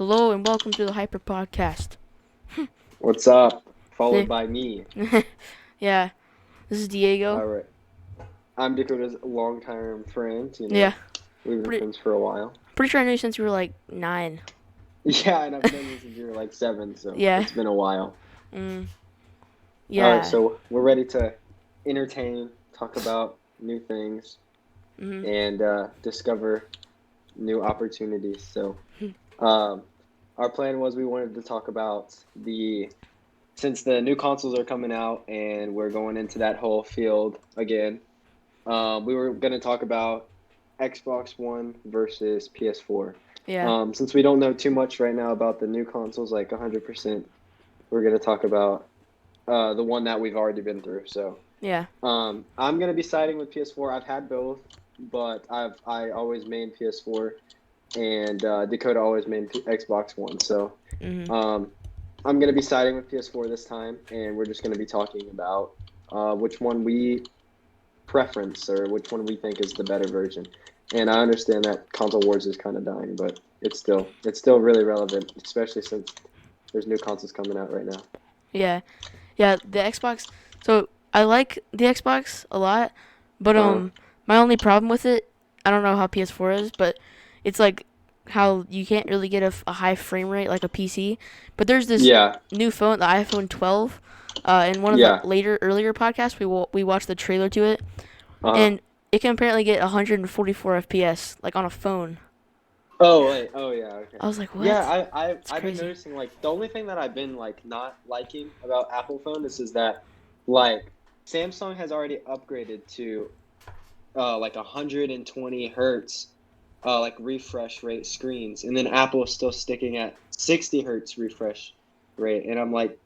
Hello and welcome to the Hyper Podcast. What's up? Followed Today, by me. yeah, this is Diego. All right. I'm Dakota's longtime friend. Yeah, We've been pretty friends for a while. pretty sure I knew you since you were like 9. Yeah, and I've known you since you were like 7, so Yeah, it's been a while. mm, All right, yeah, so we're ready to entertain, talk about new things, mm-hmm. and discover new opportunities. Um, our plan was we wanted to talk about since the new consoles are coming out and we're going into that whole field again. We were going to talk about Xbox One versus PS4. Yeah, Since we don't know too much right now about the new consoles, like 100%, we're going to talk about the one that we've already been through. yeah, I'm going to be siding with PS4. I've had both, but I always main PS4, and Dakota always main Xbox One. mm-hmm. Um, I'm going to be siding with PS4 this time, and we're just going to be talking about which one we preference or which one we think is the better version. And I understand that console wars is kind of dying, but it's still really relevant, especially since there's new consoles coming out right now. Yeah, yeah. The Xbox. So I like the Xbox a lot, but Uh, my only problem with it, I don't know how PS4 is, but it's like how you can't really get a high frame rate like a PC. But there's this yeah, new phone, the iPhone 12. In one of the yeah. earlier podcasts, we watched the trailer to it, Uh, and it can apparently get 144 FPS like on a phone. oh wait, oh yeah, okay. I was like, Yeah, what? It's I've been crazy. noticing like the only thing that I've been like not liking about Apple phone is that like Samsung has already upgraded to like 120 hertz like refresh rate screens, and then Apple is still sticking at 60 hertz refresh rate, and I'm like,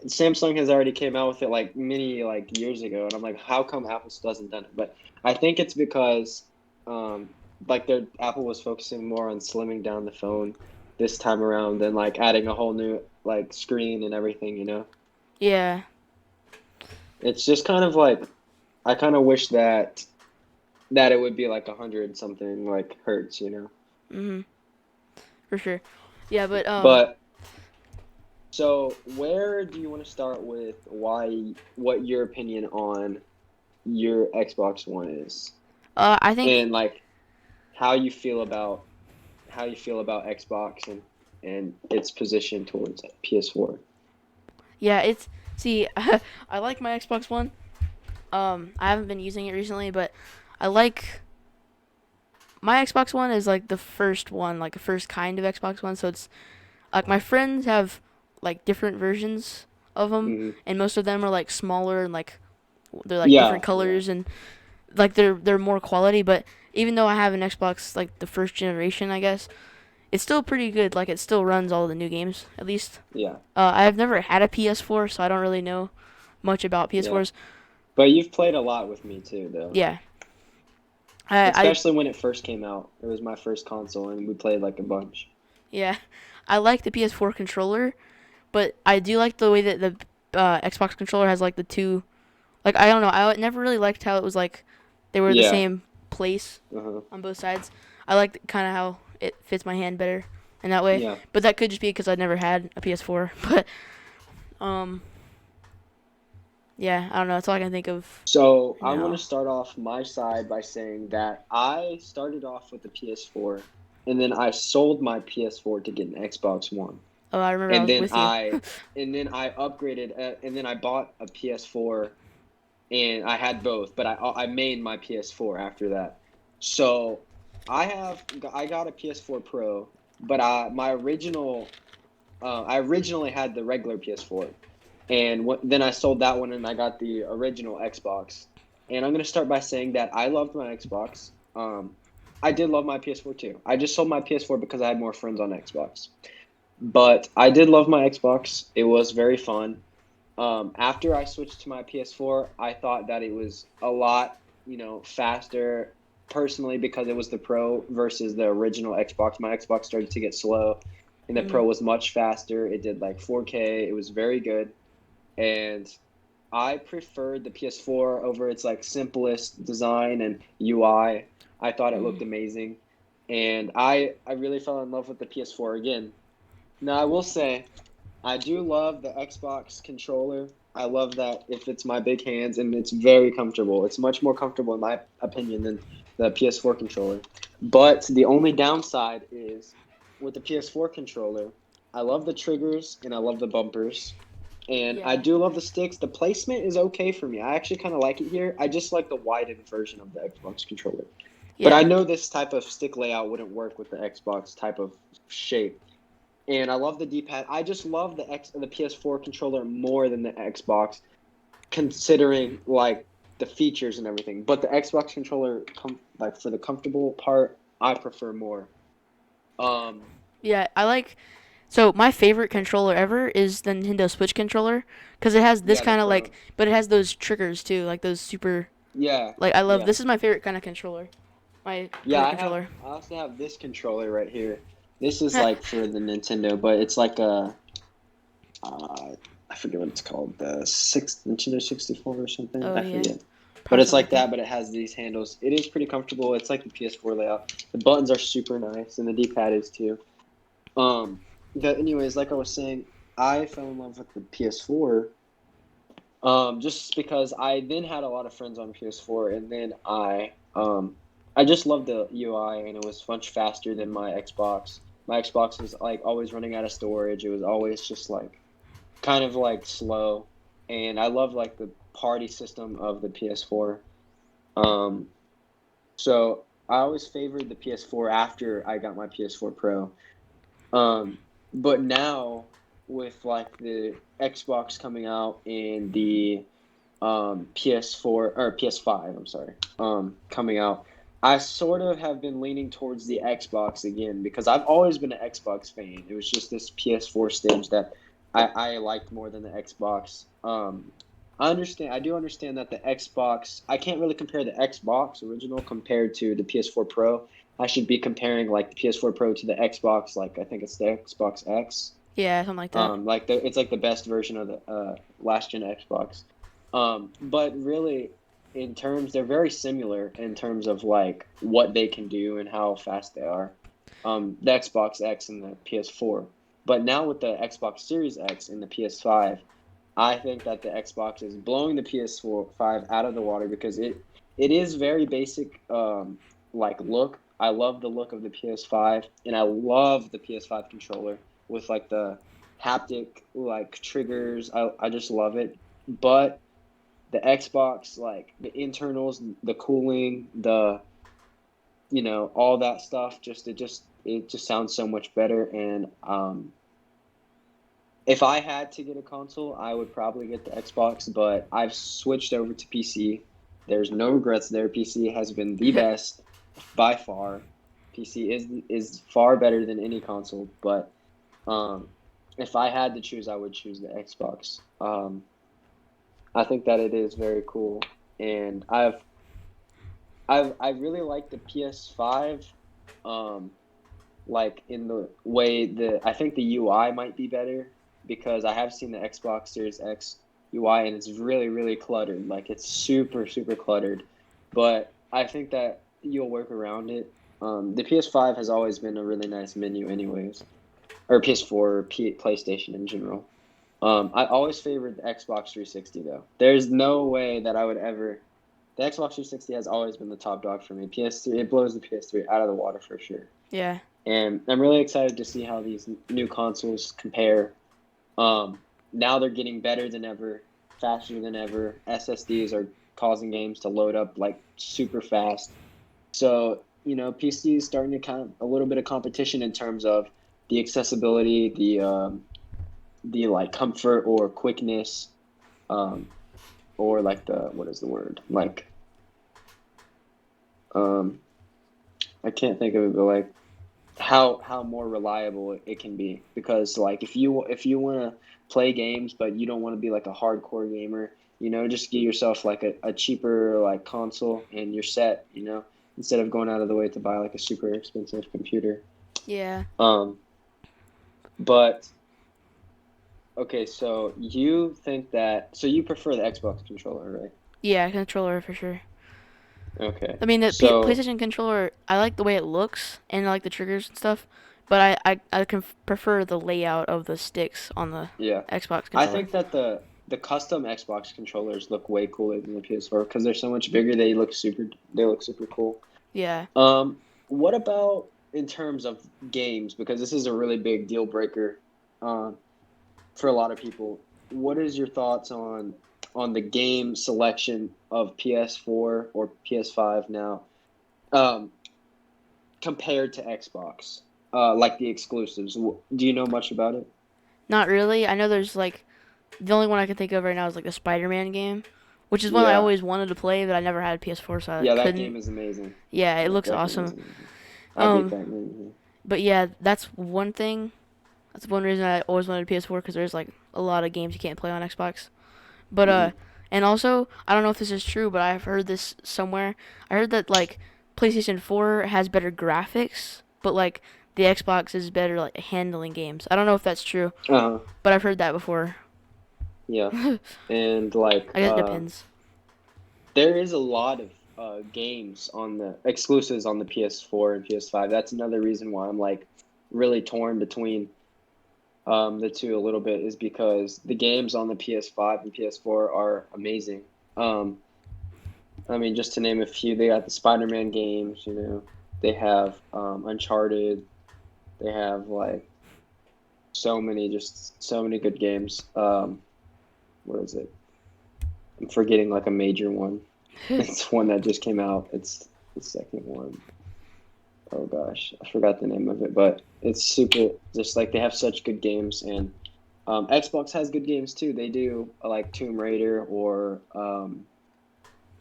Samsung has already came out with it like many like years ago, and I'm like, how come Apple still hasn't done it? But I think it's because um, like their Apple was focusing more on slimming down the phone this time around than like adding a whole new like screen and everything. Yeah. It's just kind of like I kind of wish that it would be like 100 something like hertz. Mhm. For sure. Yeah, but But so where do you want to start with what your opinion on your Xbox One is, I think and like how you feel about Xbox and its position towards PS4? yeah, it's see, I like my Xbox One. I haven't been using it recently, but I like my Xbox One is like the first one, like the first kind of Xbox One. So it's like my friends have like different versions of them, Hmm. and most of them are like smaller and like they're like different Yeah, yeah, colors and like they're more quality. But even though I have an Xbox like the first generation, I guess it's still pretty good. Like it still runs all the new games at least. yeah, I've never had a PS4, so I don't really know much about yeah. PS4s. But you've played a lot with me too, though. Yeah, I Especially when it first came out. It was my first console, and we played like a bunch. yeah, I like the PS4 controller, but I do like the way that the Xbox controller has like the two. Like I don't know, I never really liked how it was like they were the Yeah. same place Uh-huh. on both sides. I like kind of how it fits my hand better in that way. Yeah. But that could just be because I never had a PS4. But um, yeah, I don't know. That's all I can think of So right I want to now. start off my side by saying that I started off with the PS4, and then I sold my PS4 to get an Xbox One, Oh, I remember I and was then with you. I and then I upgraded, and then I bought a PS4, and I had both, but I made my PS4 after that. So I got a PS4 Pro, but I originally had the regular PS4, and then I sold that one and I got the original Xbox. And I'm gonna start by saying that I loved my Xbox. I did love my PS4 too. I just sold my PS4 because I had more friends on Xbox. But I did love my Xbox. It was very fun. After I switched to my PS4, I thought that it was a lot, faster personally because it was the Pro versus the original Xbox. My Xbox started to get slow, and the Mm, Pro was much faster. It did like 4K. It was very good, and I preferred the PS4 over its like simplest design and UI. I thought it mm, looked amazing, and I really fell in love with the PS4 again. Now I will say I do love the Xbox controller. I love that it fits my big hands and it's very comfortable. It's much more comfortable in my opinion than the PS4 controller. But the only downside is with the PS4 controller, I love the triggers and I love the bumpers. And I Yeah. do love the sticks. The placement is okay for me. I actually kind of like it here. I just like the widened version of the Xbox controller. But I Yeah. know this type of stick layout wouldn't work with the Xbox type of shape. And I love the D-pad. I just love the PS4 controller more than the Xbox, considering like the features and everything. But the Xbox controller, like for the comfortable part, I prefer more. Um, Yeah, I like. So my favorite controller ever is the Nintendo Switch controller because it has this yeah, the kind of like, Pro. but it has those triggers too, like those super. Yeah, Like I love. yeah, This is my favorite kind of controller. My yeah. favorite I have. controller. I also have this controller right here. This is like for the Nintendo, but it's like a. I forget what it's called. The Nintendo 64 or something. Oh I yeah, forget. But probably it's something like like that. that, but it has these handles. It is pretty comfortable. It's like the PS4 layout. The buttons are super nice, and the D-pad is too. Um, anyways, like I was saying, I fell in love with the PS4. Just because I then had a lot of friends on PS4, and then I just loved the UI, and it was much faster than my Xbox. My Xbox was like always running out of storage. It was always just like kind of like slow, and I love like the party system of the PS4. Um, so I always favored the PS4 after I got my PS4 Pro. Um, but now with like the Xbox coming out and the PS4 or PS5, I'm sorry, coming out, I sort of have been leaning towards the Xbox again because I've always been an Xbox fan. It was just this PS4 stage that I liked more than the Xbox. I do understand that the Xbox, I can't really compare the Xbox original compared to the PS4 Pro. I should be comparing like the PS4 Pro to the Xbox, like I think it's the Xbox X. Yeah, something like that. Like it's like the best version of the last gen Xbox. But really, in terms, they're very similar in terms of like what they can do and how fast they are. The Xbox X and the PS4. But now with the Xbox Series X and the PS5, I think that the Xbox is blowing the PS4 5 out of the water because it is very basic like look. I love the look of the PS5 and I love the PS5 controller with like the haptic like triggers. I just love it. But the Xbox, like the internals, the cooling, the all that stuff, it just sounds so much better. And if I had to get a console, I would probably get the Xbox. But I've switched over to PC. There's no regrets there. PC has been the best by far. PC is far better than any console. But um, if I had to choose, I would choose the Xbox. I think that it is very cool, and I really like the PS5, um, like in the way that I think the UI might be better because I have seen the Xbox Series X UI and it's really cluttered. Like it's super cluttered, but I think that you'll work around it. The PS5 has always been a really nice menu, anyways, or PS4 or PlayStation in general. I always favored the Xbox 360 though. There's no way that I would ever. The Xbox 360 has always been the top dog for me. PS3, it blows the PS3 out of the water for sure. Yeah. And I'm really excited to see how these new consoles compare. Now they're getting better than ever, faster than ever. SSDs are causing games to load up like super fast. So, PC is starting to kind of a little bit of competition in terms of the accessibility, the like comfort or quickness, um, or like the what is the word? Like um, I can't think of it, but like how more reliable it can be. Because like if you want to play games but you don't want to be like a hardcore gamer, just get yourself like a cheaper like console and you're set. Instead of going out of the way to buy like a super expensive computer. Yeah. Um, but okay, so you think that so you prefer the Xbox controller, right? Yeah, controller for sure. Okay. I mean, the So PlayStation controller, I like the way it looks and I like the triggers and stuff, but I can prefer the layout of the sticks on the yeah, Xbox I controller. think that the custom Xbox controllers look way cooler than the PS4 because they're so much bigger. They look super cool. Yeah. Um, what about in terms of games? Because this is a really big deal breaker, um, for a lot of people. What is your thoughts on the game selection of PS4 or PS5 now, um, compared to Xbox? Like the exclusives. Do you know much about it? Not really. I know there's like the only one I can think of right now is like the Spider-Man game, which is one I Yeah, always wanted to play, but I never had a PS4, so I yeah, that couldn't. game is amazing. Yeah, it looks That game is awesome. amazing. I beat Um, that game. but yeah, that's one thing. That's one reason I always wanted a PS4 because there's like a lot of games you can't play on Xbox. But Hmm. and also I don't know if this is true, but I've heard this somewhere. I heard that like PlayStation 4 has better graphics, but like the Xbox is better like handling games. I don't know if that's true, Uh, but I've heard that before. yeah, I and like guess it depends. there is a lot of games on the exclusives on the PS4 and PS5. That's another reason why I'm like really torn between the two a little bit is because the games on the PS5 and PS4 are amazing. Um, I mean, just to name a few, they got the Spider-Man games, they have Uncharted, they have like so many good games. What is it? I'm forgetting like a major one. It's one that just came out. It's the second one. Oh gosh, I forgot the name of it, but it's super. Just like they have such good games, and Xbox has good games too. They do like Tomb Raider, or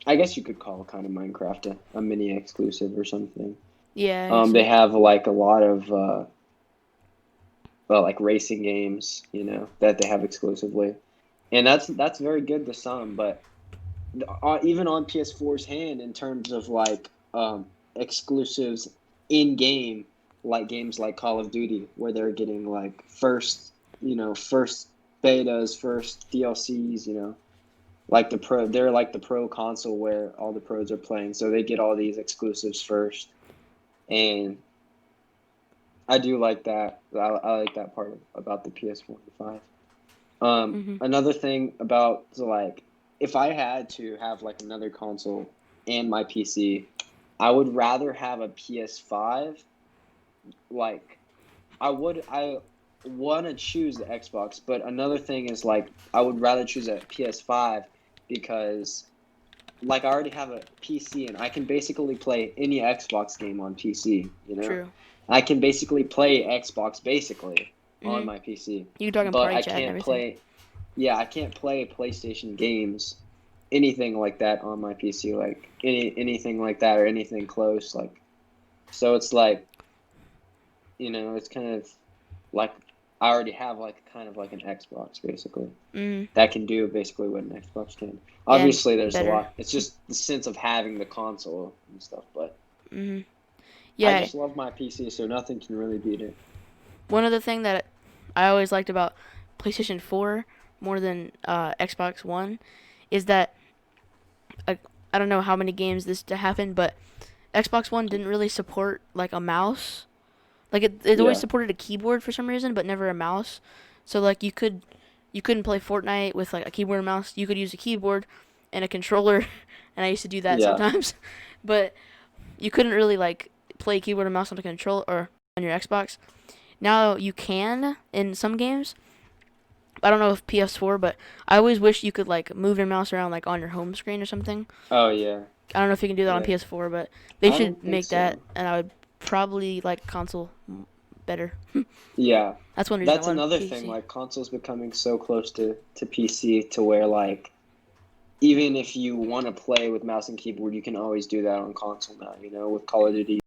I guess you could call kind of Minecraft a mini exclusive or something. Yeah, I guess They so. have like a lot of well, like racing games, that they have exclusively, and that's very good to some. But even on PS4's hand in terms of like exclusives in game, like games like Call of Duty, where they're getting like first betas, first DLCs, like they're like the pro console where all the pros are playing, so they get all these exclusives first, and I do like that. I like that part about the PS4 and 5. Mhm. Another thing about like if I had to have like another console and my PC, I would rather have a PS5. Like I want to choose the Xbox, but another thing is like I would rather choose a PS5 because like I already have a PC and I can basically play any Xbox game on PC. True. I can basically play Xbox basically on Mhm. my PC, You can talk in but party I chat and can't everything. play yeah, I can't play PlayStation games, anything like that on my PC, like anything like that or anything close. Like, so it's like, it's kind of like I already have like kind of like an Xbox basically Mhm. that can do basically what an Xbox can. Yeah, and Obviously, there's a better. lot. It's just the sense of having the console and stuff. But Mhm. I Yeah, just love my PC, so nothing can really beat it. one other thing that I always liked about PlayStation 4 more than Xbox One is that like I don't know how many games this to happen, but Xbox One didn't really support like a mouse. Like it always Yeah, supported a keyboard for some reason, but never a mouse. So like you couldn't play Fortnite with like a keyboard and mouse. You could use a keyboard and a controller, and I used to do that yeah, sometimes. But you couldn't really like play keyboard and mouse on the controller or on your Xbox. Now you can in some games. I don't know if PS4, but I always wish you could like move your mouse around like on your home screen or something. oh yeah, I don't know if you can do that on yeah. PS4, but they I should don't think make that, so. and I would probably like console better. Yeah, That's one reason I that's wanted another thing. PC. Like consoles becoming so close to PC to where like even if you want to play with mouse and keyboard, you can always do that on console now. With Call of Duty